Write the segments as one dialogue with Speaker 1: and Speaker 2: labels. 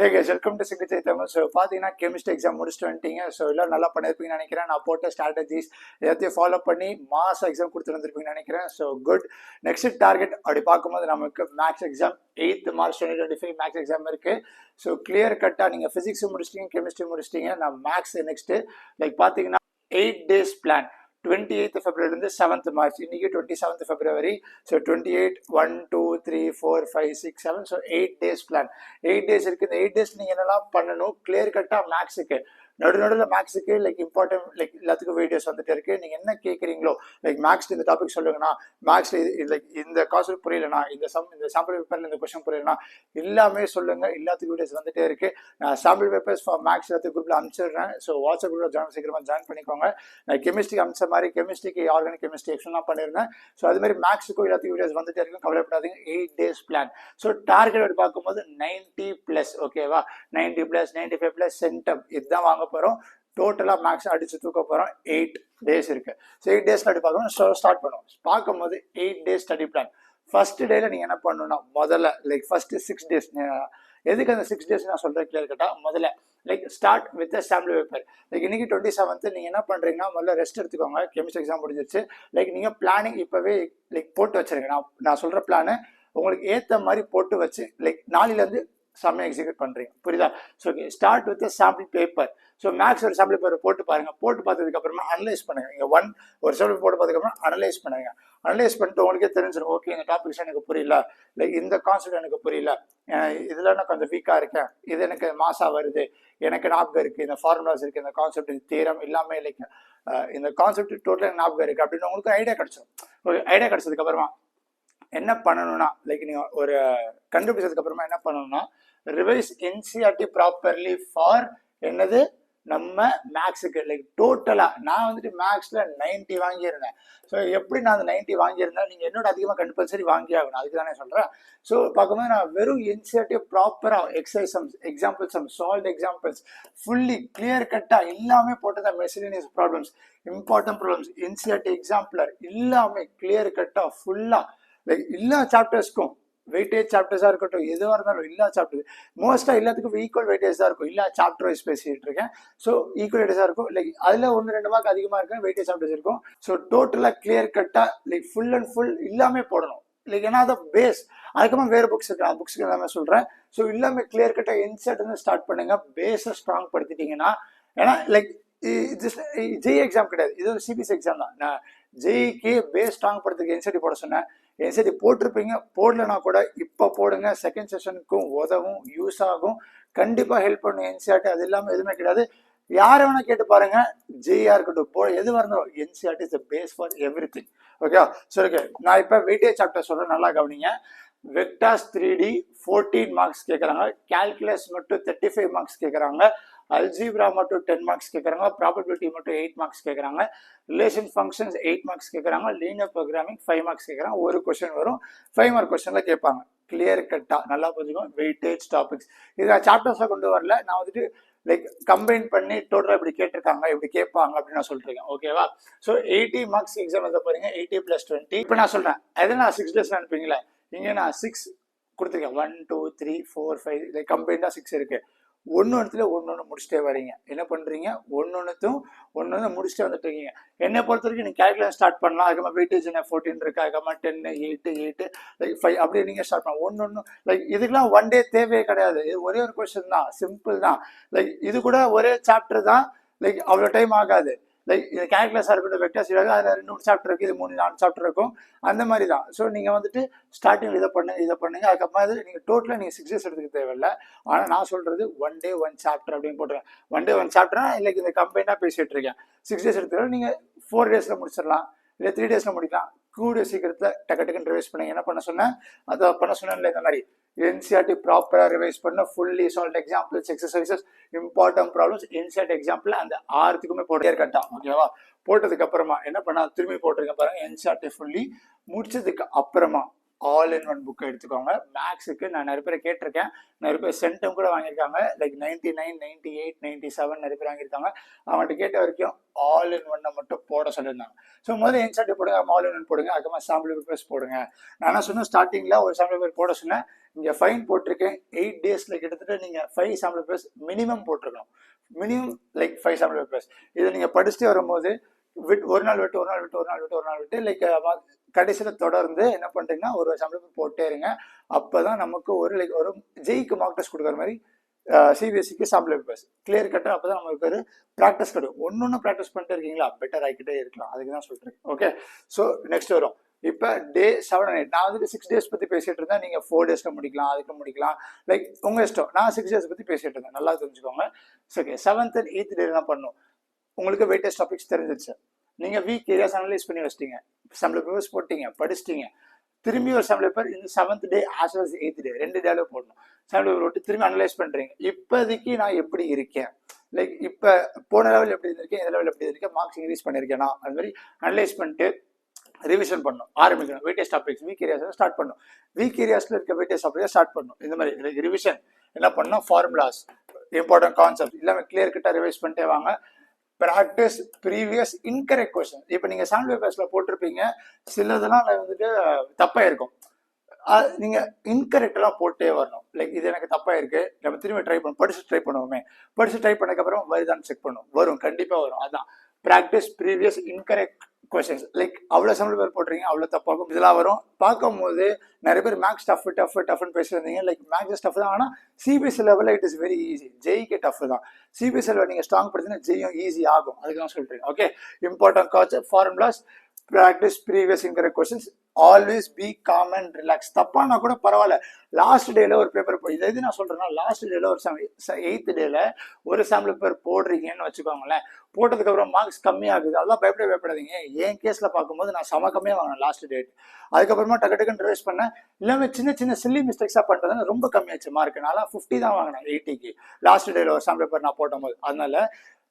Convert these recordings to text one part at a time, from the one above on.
Speaker 1: Hey guys, welcome to Single Tamil. So, பார்த்தீங்கன்னா chemistry exam முடிச்சுட்டு வந்துட்டீங்க. ஸோ எல்லாம் நல்லா பண்ணியிருப்பீங்கன்னு நினைக்கிறேன். நான் போட்ட ஸ்ட்ராட்டஜிஸ் எல்லாத்தையும் ஃபாலோ பண்ணி மாஸ் எக்ஸாம் கொடுத்து வந்துருப்பீங்கன்னு நினைக்கிறேன். So good. நெக்ஸ்ட் டார்கெட் அப்படி பார்க்கும்போது நமக்கு maths exam 8th March 2025 maths exam இருக்கு. ஸோ கிளியர் கட்டாக நீங்கள் ஃபிசிக்ஸ் முடிச்சிட்டீங்க, கெமிஸ்ட்ரி முடிச்சிட்டீங்க. நான் மேக்ஸ் நெக்ஸ்ட் லைக் பார்த்தீங்கன்னா 8 days plan 28th February 7th March. இன்னைக்கு 27th February. So 28, 1, 2, 3, 4, 5, 6, 7. So 8 days plan. 8 days இருக்கு. இந்த 8 days நீங்க என்னெல்லாம் பண்ணணும், கிளியர் கட்டா மேக்ஸுக்கு நடுநடுவில் மேக்ஸுக்கு லைக் இம்பார்ட்டன்ட் லைக் எல்லாத்துக்கும் வீடியோஸ் வந்துட்டு இருக்கு. நீங்க என்ன கேட்குறீங்களோ லைக் மேக்ஸ் இந்த டாபிக் சொல்லுங்கண்ணா, மேக்ஸ்ல லைக் இந்த கான்செப்ட் புரியலண்ணா, இந்த சாம்பிள் பேப்பர்ல இந்த கொஸ்டின் புரியலண்ணா, எல்லாமே சொல்லுங்க. எல்லாத்துக்கும் வீடியோஸ் வந்துட்டே இருக்கு. நான் சாம்பிள் பேப்பர்ஸ் ஃபார் மேக்ஸ் எல்லாத்துக்கும் குரூப்ல அனுப்பிச்சிடுறேன். ஸோ வாட்ஸ்அப் குரூப்ல சீக்கிரமா ஜாயின் பண்ணிக்கோங்க. நான் கெமிஸ்ட்ரிக்கு அனுப்பிச்ச மாதிரி கெமிஸ்ட்ரிக்கு ஆர்கானிக் கெமிஸ்ட்ரி எக்ஸ்ட்ரா பண்ணிருந்தேன். ஸோ அது மாதிரி மேக்ஸுக்கும் எல்லாத்துக்கும் வீடியோஸ் வந்துட்டே இருக்கும், கவலைப்படாதீங்க. 8 days பிளான். ஸோ டார்கெட் பார்க்கும்போது 90+, ஓகேவா? 90+, 95+ சென்டம் இதுதான் வாங்க போறோம். டோட்டலா மேக்ஸ் அடிச்சு தூக்க போறோம். 8 days இருக்கு. ஸோ 8 days ஸ்டடி பார்க்கணும். ஸோ ஸ்டார்ட் பண்ணுவோம். பார்க்கும்போது 8 days ஸ்டடி பிளான். ஃபர்ஸ்ட் டேல நீங்க என்ன பண்ணணும்னா முதல்ல லைக் ஃபர்ஸ்ட் 6 days. எதுக்கு அந்த 6 days நான் சொல்றேன் கிளியர் கட்டா. முதல்ல like start with sample paper. Like இன்னைக்கு 27th நீங்க என்ன பண்றீங்கன்னா முதல்ல ரெஸ்ட் எடுத்துக்கோங்க. கெமிஸ்ட்ரி எக்ஸாம் முடிஞ்சிருச்சு. லைக் நீங்க பிளானிங் இப்பவே லைக் போட்டு வச்சிருங்க. நான் சொல்ற பிளானு உங்களுக்கு ஏத்த மாதிரி போட்டு வச்சு லைக் நாளையில இருந்து செம்மையா எக்ஸிக்யூட் பண்றீங்க. புரியுதா? So start with sample paper. So maths ஒரு சாம்பிள் பேப்பர் போட்டு பாருங்க. போட்டு பார்த்ததுக்கு அப்புறமா அனலைஸ் பண்ணுங்க. நீங்க ஒரு சாம்பிள் போட்டு பார்த்ததுக்கு அப்புறம் அனலைஸ் பண்ணுங்க. அனலைஸ் பண்ணிட்டு உங்களுக்கே தெரிஞ்சிடும், ஓகே இந்த டாபிக்ஸ் எனக்கு புரியல, லைக் இந்த கான்செப்ட் எனக்கு புரியல, இதுல நான் கொஞ்சம் வீக்கா இருக்கேன், இது எனக்கு மாசா வருது, எனக்கு ஞாபகம் இருக்கு, இந்த ஃபார்முலாஸ் இருக்கு, இந்த கான்செப்ட் தீரம் எல்லாமே லைக் இந்த கான்செப்ட் டோட்டலாக ஞாபகம் இருக்கு அப்படின்னு உங்களுக்கு ஐடியா கிடைச்சிடும். ஐடியா கிடைச்சதுக்கு அப்புறமா என்ன பண்ணணும்னா லைக் நீங்க ஒரு கண்டுபிடிச்சதுக்கு அப்புறமா என்ன பண்ணணும்னா ரிவைஸ் என்சிஆர்டி ப்ராப்பர்லி ஃபார் என்னது நம்ம மேக்ஸுக்கு லைக் டோட்டலா. நான் வந்துட்டு மேக்ஸ்ல 90 வாங்கியிருந்தேன். ஸோ எப்படி நான் அந்த 90 வாங்கியிருந்தேன், நீங்க என்னோட அதிகமாக கம்பல்சரி வாங்கி ஆகணும். அதுக்கு தானே சொல்றேன். ஸோ பார்க்கும்போது நான் வெறும் என்சிஆர்டி ப்ராப்பரா exercise sums, example sums, solve examples fully clear கட்டா எல்லாமே போட்டதான். Miscellaneous problems, important problems, NCERT exemplar எல்லாமே கிளியர் கட்டா ஃபுல்லா லைக் எல்லா சாப்டர்ஸ்க்கும் வெயிட்டேஜ் சாப்டர்ஸா இருக்கட்டும், எதுவாக இருந்தாலும் எல்லா சாப்டர் மோஸ்டா எல்லாத்துக்கும் ஈக்குவல் வெயிட்டேஜ் தான் இருக்கும். எல்லா சாப்டர் வைஸ் பேசிட்டு இருக்கேன். ஸோ ஈக்குவல் வெயிட்டேஜா இருக்கும். லைக் அதுல 1-2 மார்க் அதிகமா இருக்கு, வெயிட்டேஜ் சாப்டர்ஸ் இருக்கும். ஸோ டோட்டலா கிளியர் கட்டா லைக் ஃபுல் அண்ட் ஃபுல் எல்லாமே போடணும். லைக் ஏன்னா அதை பேஸ் அதுக்கப்புறம் வேற புக்ஸ் இருக்கு, புக்ஸ்க்கு எல்லாமே சொல்றேன். ஸோ எல்லாமே கிளியர் கட்டா இன்செட் வந்து ஸ்டார்ட் பண்ணுங்க. பேஸை ஸ்ட்ராங் படுத்திட்டீங்கன்னா, ஏன்னா லைக் ஜெய் எக்ஸாம் கிடையாது, இது ஒரு சிபிஎஸ்சி எக்ஸாம் தான். நான் ஜெய்க்கு பேஸ் ஸ்ட்ராங் படுத்துக்கு என்சிடி போட சொன்னேன். என்சிடி போட்டிருப்பீங்க, போடலன்னா கூட இப்போ போடுங்க. செகண்ட் செஷனுக்கும் உதவும், யூஸ் ஆகும், கண்டிப்பா ஹெல்ப் பண்ணும் என்சிஆர்டி. அது இல்லாமல் எதுவுமே கிடையாது. யாரை வேணா கேட்டு பாருங்க, ஜெய்யா இருக்கட்டும் எதுவாக இருந்தாலும் NCERT is the base for everything. Okay, சரி ஓகே. நான் இப்போ வெயிட்டேஜ் சாப்டர் சொல்றேன், நல்லா கவனிங்க. வெக்டார்ஸ் 3D 14 மார்க்ஸ் கேட்குறாங்க. கால்குலஸ் மட்டும் 35 மார்க்ஸ் கேட்குறாங்க. அல்ஜீப்ரா மட்டும் 10 மார்க்ஸ் கேட்குறாங்க. ப்ராபபிலிட்டி மட்டும் 8 மார்க்ஸ் கேட்குறாங்க. ரிலேஷன் ஃபங்க்ஷன்ஸ் 8 மார்க்ஸ் கேட்குறாங்க. லீனியர் ப்ரோக்ராமிங் 5 மார்க்ஸ் கேட்குறாங்க. ஒரு கொஸ்டின் வரும், 5 மார்க் கொஸ்டின்ல கேட்பாங்க. கிளியர் கட்டா நல்லா புரிஞ்சுக்கோங்க. வெயிட்டேஜ் டாபிக்ஸ் இது சாப்டர்ஸாக கொண்டு வரல, நான் வந்துட்டு லைக் கம்பைன் பண்ணி டோட்டலாக இப்படி கேட்டிருக்காங்க, இப்படி கேட்பாங்க அப்படின்னு நான் சொல்லிருக்கேன். ஓகேவா? ஸோ 80 மார்க்ஸ் எக்ஸாம் வந்து பாருங்க. 80+20. இப்போ நான் சொல்றேன், எதை நான் 6 days அனுப்புவீங்களா? இங்கே நான் 6 கொடுத்துருக்கேன். 1, 2, 3, 4, 5 லைக் கம்பைண்டா 6 இருக்கு. ஒன்னொன்னுல ஒன்னொன்னு முடிச்சுட்டே வரீங்க. என்ன பண்றீங்க? ஒன்னொன்னு முடிச்சுட்டே வந்துட்டு இருக்கீங்க. என்னை பொறுத்த வரைக்கும் நீங்க கால்குலேஷன் ஸ்டார்ட் பண்ணலாம். அதுக்கப்புறம் வெயிட்டேஜ் என்ன 14 இருக்கு, அதுக்கப்புறம் 10, 8 லைக் 5 அப்படியே நீங்க ஸ்டார்ட் பண்ணலாம். ஒன்னொன்னு லைக் இதுக்கெல்லாம் ஒன் டே தேவையே கிடையாது. இது ஒரே ஒரு கொஸ்டின் தான், சிம்பிள் தான். லைக் இது கூட ஒரே சாப்டர் தான், லைக் அவ்வளோ டைம் ஆகாது. லைக் இது கேல்குலஸாக இருக்கட்டும், வெக்டர்ஸ் அதில் 2 சாப்டர் இருக்குது, இது 3-4 சாப்டர் இருக்கும், அந்த மாதிரி தான். ஸோ நீங்கள் வந்துட்டு ஸ்டார்டிங் இதை பண்ணுங்க. அதுக்கப்புறம் அது நீங்கள் டோட்டலாக நீங்கள் 6 days எடுத்துக்க தேவையில்லை. ஆனால் நான் சொல்கிறது 1 day 1 சாப்டர் அப்படின்னு போட்டுருவேன். 1 day 1 சாப்டர்னா இல்லை இந்த கம்பைனாக பேசிகிட்டு இருக்கேன். 6 days எடுத்துக்கலாம். நீங்கள் 4 days முடிச்சிடலாம், இல்லை 3 days முடிக்கலாம். கூடிய சீக்கிரத்தில் டக்குன்னு ரிவைஸ் பண்ணுங்க. என்ன பண்ண சொன்னேன், அதை பண்ண சொன்னேன்ல, இந்த மாதிரி என்சிஆர்டி ப்ராப்பரா ரிவைஸ் பண்ண, fully solve examples, exercises, important problems, NCERT example அந்த 6த்துக்குமே போட்டே கட்டாம். ஓகேவா? போட்டதுக்கு அப்புறமா என்ன பண்ணா திரும்பி போட்டிருக்கேன் பாருங்க. என்சிஆர்டி ஃபுல்லி முடிச்சதுக்கு அப்புறமா ஆல் இன் ஒன் புக் எடுத்துக்கோங்க. மேக்ஸுக்கு நான் நிறைய பேர் கேட்டிருக்கேன், நிறைய பேர் சென்டம் கூட வாங்கியிருக்காங்க, லைக் 99, 98, 97 நிறைய பேர் வாங்கியிருக்காங்க. அவங்கள்ட்ட கேட்ட வரைக்கும் ஆல் இன் ஒன்னை மட்டும் போட சொல்லியிருந்தாங்க. ஸோ முதல்ல என்செட் போடுங்க, ஆல் இன் ஒன் போடுங்க, அதுக்கப்புறமா சாம்பிள் பேப்பர்ஸ் போடுங்க. நான் என்ன சொன்னேன், ஸ்டார்டிங்கில் ஒரு சாம்பிள் பேப்பர் போட சொன்னேன், இங்கே ஃபைன் போட்டிருக்கேன். 8 டேஸில் கிட்டத்தட்ட நீங்கள் 5 சாம்பிள் பேப்பர்ஸ் மினிமம் போட்டிருக்கணும். Minimum like 5 sample papers. இதை நீங்கள் படிச்சுட்டு வரும்போது ஒரு நாள் விட்டு லைக் கடைசியில் தொடர்ந்து என்ன பண்ணுறீங்கன்னா ஒரு சாம்பிள் போட்டே இருங்க. அப்போ தான் நமக்கு ஒரு லைக் ஒரு ஜெய்க்கு மார்க் டெஸ்ட் கொடுக்குற மாதிரி சிபிஎஸ்சிக்கு சாம்பிள் பேப்பர்ஸ் கிளியர் கட்டாக. அப்போ தான் நமக்கு ஒரு ப்ராக்டிஸ் கிடைக்கும். ஒன்று ப்ராக்டிஸ் பண்ணிட்டு இருக்கீங்களா, பெட்டர் ஆகிக்கிட்டே இருக்கலாம். அதுக்கு தான் சொல்கிறேன். ஓகே, ஸோ நெக்ஸ்ட் வரும். இப்போ டே 7 and 8 நான் வந்துட்டு 6 days பற்றி பேசிகிட்டு இருந்தேன். நீங்கள் 4 days முடிக்கலாம், அதுக்கு முடிக்கலாம், லைக் உங்கள் இஷ்டம். நான் 6 days பற்றி பேசிகிட்டு இருந்தேன், நல்லா தெரிஞ்சுக்கோங்க. ஓகே, 7th and 8th டே என்ன பண்ணும், உங்களுக்கு வெயிட்டேஜ் டாபிக்ஸ் தெரிஞ்சிருச்சு. நீங்கள் வீக் ஏரியாஸ் அனலைஸ் பண்ணி வச்சிட்டீங்க, சாம்பிள் பேப்பர்ஸ் போட்டீங்க, படிச்சிட்டீங்க. திரும்பி ஒரு சாம்பிள் பேப்பர் இந்த 7th day as well as 8th day 2 டேல போடணும். சாம்பிள் பேப்பர் போட்டு திரும்பி அனலைஸ் பண்ணுறீங்க. இப்போதைக்கு நான் எப்படி இருக்கேன், லைக் இப்போ போன லெவல் எப்படி இருந்திருக்கேன், இந்த லெவல் எப்படி இருக்கேன், மார்க்ஸ் இன்க்ரீஸ் பண்ணியிருக்கேனா, அது மாதிரி அனலைஸ் பண்ணிட்டு ரிவிஷன் பண்ணணும், ஆரம்பிக்கணும். Weightage topics week areas start பண்ணணும். வீக் ஏரியாஸில் இருக்க வெயிட்டேஜ் டாபிக்ஸ் ஸ்டார்ட் பண்ணணும். இந்த மாதிரி ரிவிஷன் என்ன பண்ணணும், ஃபார்முலாஸ், இம்பார்ட்டன்ட் கான்செப்ட் எல்லாமே கிளியர் கட்டாக ரிவைஸ் பண்ணிட்டே வாங்க. Practice previous incorrect question. இப்போ நீங்கள் சாம்பிள் பேப்பர்ஸில் போட்டிருப்பீங்க, சிலதெல்லாம் வந்துட்டு தப்பாக இருக்கும். நீங்கள் இன்கரெக்டெல்லாம் போட்டே வரணும். லைக் இது எனக்கு தப்பாக இருக்குது, நம்ம திரும்பி ட்ரை பண்ணணும், படிச்சு ட்ரை பண்ணுவோமே, படிச்சு ட்ரை பண்ணதுக்கப்புறம் வருதான்னு செக் பண்ணுவோம். வரும், கண்டிப்பாக வரும். அதான் practice previous incorrect questions. Like அவ்வளோ சாம்பிள் பேப்பர் போடுறீங்க, அவ்வளோ தப்பாகும், இதெல்லாம் வரும். பார்க்கும்போது நிறைய பேர் மேக்ஸ் டஃப்னு பேசியிருந்தீங்க. லைக் மேக்ஸ் டஃப் தான், ஆனால் சிபிஎஸ்சி லெவலில் இட் இஸ் வெரி ஈஸி. ஜெய்க்கு டஃப் தான். சிபிஎஸ்சி லெவல் நீங்கள் ஸ்ட்ராங் படுத்தினா ஜெய்யும் ஈஸி ஆகும். அதுக்கு தான் சொல்கிறேன். Okay, important concept, formulas, practice previous incorrect questions, always be calm and relax. தப்பானா கூட பரவாயில்ல, லாஸ்ட் டேல ஒரு பேப்பர் இதை எது நான் சொல்றேன்னா, லாஸ்ட் டேல ஒரு 8th டேல ஒரு சாம்பிள் பேப்பர் போடுறீங்கன்னு வச்சுக்கோங்களேன். போட்டதுக்கப்புறம் மார்க்ஸ் கம்மியாகுது, அதெல்லாம் பயப்படாதீங்க. என் கேஸ்ல பார்க்கும்போது நான் செம கம்மியாக வாங்கினேன் லாஸ்ட் டேட். அதுக்கப்புறமா டக்குன்னு ரிவைஸ் பண்ணேன், எல்லாமே சின்ன சில்லி மிஸ்டேக்ஸாக பண்ணுறதுன்னு ரொம்ப கம்மியாச்சு மார்க். நான் 50 தான் வாங்கினேன் 80க்கு லாஸ்ட் டேல ஒரு சாம்பிள் பேப்பர் நான் போடும்போது. அதனால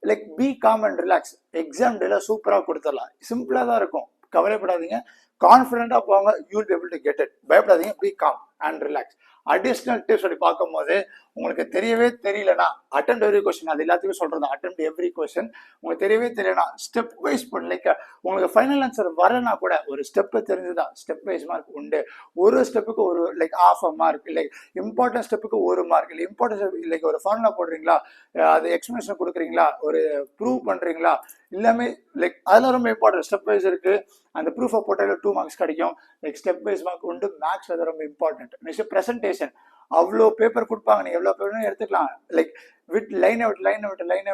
Speaker 1: like be calm and relax. Exam டேல சூப்பராக கொடுத்துடலாம், சிம்பிளாக தான் இருக்கும், கவலைப்படாதீங்க. கான்ஃபிடென்ட்டாக போவாங்க, you will be able to get it. பயப்படாதீங்க, be calm and relax. Additional tips அப்படி பார்க்கும்போது உங்களுக்கு தெரியவே தெரியலனா அட்டெம்ப்ட் எவ்ரி கொஸ்டின், அது எல்லாத்துக்கும் சொல்றது. அட்டெம்ப்ட் எவ்ரி கொஸ்டின் உங்களுக்கு தெரியவே தெரியலனா ஸ்டெப் வைஸ் பண்ணு. லைக் உங்களுக்கு ஃபைனல் ஆன்சர் வரனா கூட ஒரு ஸ்டெப் தெரிஞ்சுதா, ஸ்டெப் வைஸ் மார்க் உண்டு. ஒரு ஸ்டெப்புக்கு ஒரு லைக் ½ மார்க், லைக் இம்பார்ட்டன்ட் ஸ்டெப்புக்கு 1 மார்க். இல்லை இம்பார்ட்டன்ட் லைக் ஒரு ஃபார்முலா போடுறீங்களா, அது எக்ஸ்பிளனேஷன் கொடுக்குறீங்களா, ஒரு ப்ரூவ் பண்றீங்களா, எல்லாமே லைக் அதெல்லாம் ரொம்ப இம்பார்ட்டன்ட். ஸ்டெப் வைஸ் இருக்கு. அந்த ப்ரூஃபை போட்டால 2 மார்க்ஸ் கிடைக்கும். லைக் ஸ்டெப் வைஸ் மார்க் உண்டு. மேக்ஸ் அது ரொம்ப இம்பார்ட்டன்ட். Next presentation. அவ்வளோ பேப்பர் கொடுப்பாங்க, நீ எவ்வளோ பேப்பர் எடுத்துக்கலாம். லைக் லைனை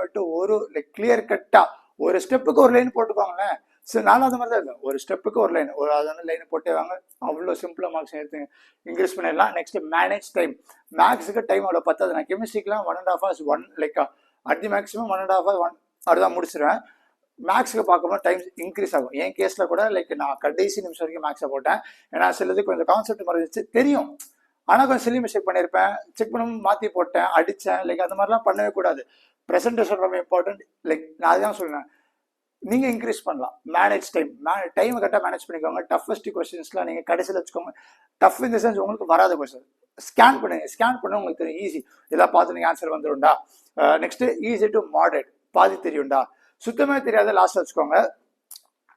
Speaker 1: விட்டு ஒரு லைக் கிளியர் கட்டா ஒரு ஸ்டெப்புக்கு ஒரு லைன் போட்டுப்பாங்களேன். ஸோ நானும் அந்த மாதிரி தான் இருக்கும், ஒரு ஸ்டெப்புக்கு ஒரு லைன், ஒரு அதான லைனை போட்டே வாங்க. அவ்வளோ சிம்பிளாக மார்க்ஸ் எடுத்து இன்க்ரீஸ் பண்ணிடலாம். Next manage time. மேக்ஸுக்கு டைம் அவ்வளோ பத்தாது. நான் கெமிஸ்ட்ரிக்கெலாம் 1.5 hours like at the maximum 1.5 hours அதுதான் முடிச்சிடுவேன். மேக்ஸுக்கு பார்க்கும்போது டைம் இன்க்ரீஸ் ஆகும். என் கேஸில் கூட லைக் நான் கடைசி நிமிஷம் வரைக்கும் மேக்ஸை போட்டேன். ஏன்னா சிலது கொஞ்சம் கான்செப்ட் மறைஞ்சிச்சு தெரியும், ஆனால் கொஞ்சம் சில்லி மிஸ்டேக் பண்ணியிருப்பேன், செக் பண்ணி மாற்றி போட்டேன், அடித்தேன். லைக் அந்த மாதிரிலாம் பண்ணவே கூடாது. ப்ரெசன்டேஷன் ரொம்ப இம்பார்ட்டன்ட். லைக் நான் அதுதான் சொல்லுவேன், நீங்கள் இன்க்ரீஸ் பண்ணலாம். மேனேஜ் டைம், டைமை கரெக்டாக மேனேஜ் பண்ணிக்கோங்க. டஃபஸ்ட் கொஸ்டின்ஸ்லாம் நீங்கள் கடைசியில் வச்சுக்கோங்க. டஃப் இந்த சென்ஸ் உங்களுக்கு வராத கொஸ்டின் ஸ்கேன் பண்ணுங்க. ஸ்கேன் பண்ண உங்களுக்கு தெரியும், ஈஸி, இதெல்லாம் பார்த்து நீங்கள் ஆன்சர் வந்துடும்டா. நெக்ஸ்ட்டு ஈஸி டு மாடரேட், பாதி தெரியும்டா. சுத்தமாக தெரியாத லாஸ்ட் வச்சுக்கோங்க.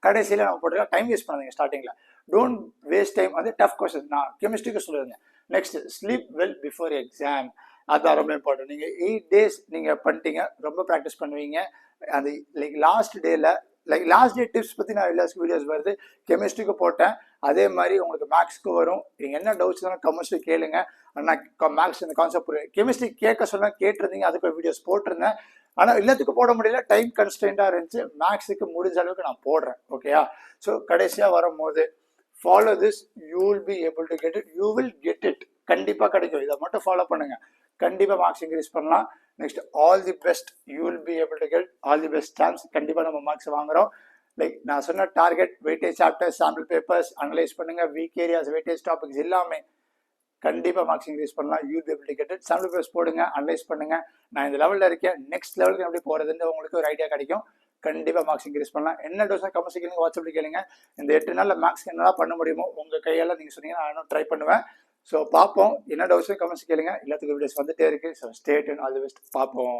Speaker 1: கடைசியில் நம்ம போட்டுக்கலாம். டைம் வேஸ்ட் பண்ணாதீங்க ஸ்டார்டிங்கில். Don't waste time. அது டஃப் கொஸ்டின் நான் கெமிஸ்ட்ரிக்கு சொல்லியிருந்தேன். Next sleep well before exam. அதுதான் ரொம்ப இம்பார்ட்டன்ட். நீங்கள் 8 days நீங்கள் பண்ணிட்டீங்க, ரொம்ப ப்ராக்டிஸ் பண்ணுவீங்க. அது லைக் லாஸ்ட் டேல லைக் லாஸ்ட் டே டிப்ஸ் பற்றி நான் எல்லாத்துக்கும் வீடியோஸ் வருது. கெமிஸ்ட்ரிக்கு போட்டேன், அதே மாதிரி உங்களுக்கு மேக்ஸ்க்கு வரும். நீங்கள் என்ன டவுட்ஸ் தானே கமெண்ட்ஸ்ல கேளுங்க. ஆனால் மேக்ஸ் இந்த கான்செப்ட் கெமிஸ்ட்ரி கேட்க சொன்னால் கேட்டிருந்தீங்க, அதுக்கு வீடியோஸ் போட்டிருந்தேன். ஆனால் எல்லாத்துக்கும் போட முடியல, டைம் கன்ஸ்டன்ட்டாக இருந்துச்சு. மேக்ஸுக்கு முடிஞ்ச அளவுக்கு நான் போடுறேன். ஓகேயா? ஸோ கடைசியாக வரும்போது follow this, you will be able to get it. You will get it. கண்டிப்பாக கிடைக்கும். இதை மட்டும் ஃபாலோ பண்ணுங்க, கண்டிப்பாக மார்க்ஸ் இன்க்ரீஸ் பண்ணலாம். Next all the best. You will be able to get all the best chance. கண்டிப்பாக நம்ம மார்க்ஸ் வாங்குறோம். லைக் நான் சொன்ன target, weightage chapters, sample papers analyse பண்ணுங்க, வீக் ஏரியாஸ், வெயிட்டேஜ் டாபிக்ஸ் எல்லாமே கண்டிப்பாக மார்க்ஸ் இன்க்ரீஸ் பண்ணலாம். You B able to get it. Sample papers போடுங்க, அனலைஸ் பண்ணுங்க. நான் இந்த லெவலில் இருக்கேன், நெக்ஸ்ட் லெவலுக்கு எப்படி போகிறதுன்னு உங்களுக்கு ஒரு ஐடியா கிடைக்கும். கண்டிப்பாக மார்க்ஸ் இன்க்ரீஸ் பண்ணலாம். என்ன டவுட்ஸ் கமெண்ட்ஸ் கேளுங்க, வாட்ஸ்அப்பில் கேளுங்க. இந்த 8 நாளில் மேக்ஸ் என்னெல்லாம் பண்ண முடியுமோ உங்கள் கையால் நீங்கள் சொன்னீங்கன்னா நானும் ட்ரை பண்ணுவேன். ஸோ பார்ப்போம். என்ன டவுட்ஸும் கமெண்ட்ஸ் கேளுங்க. எல்லாத்துக்கும் வீடியோஸ் வந்துட்டே இருக்குது. So stay tune, all the best. பார்ப்போம்.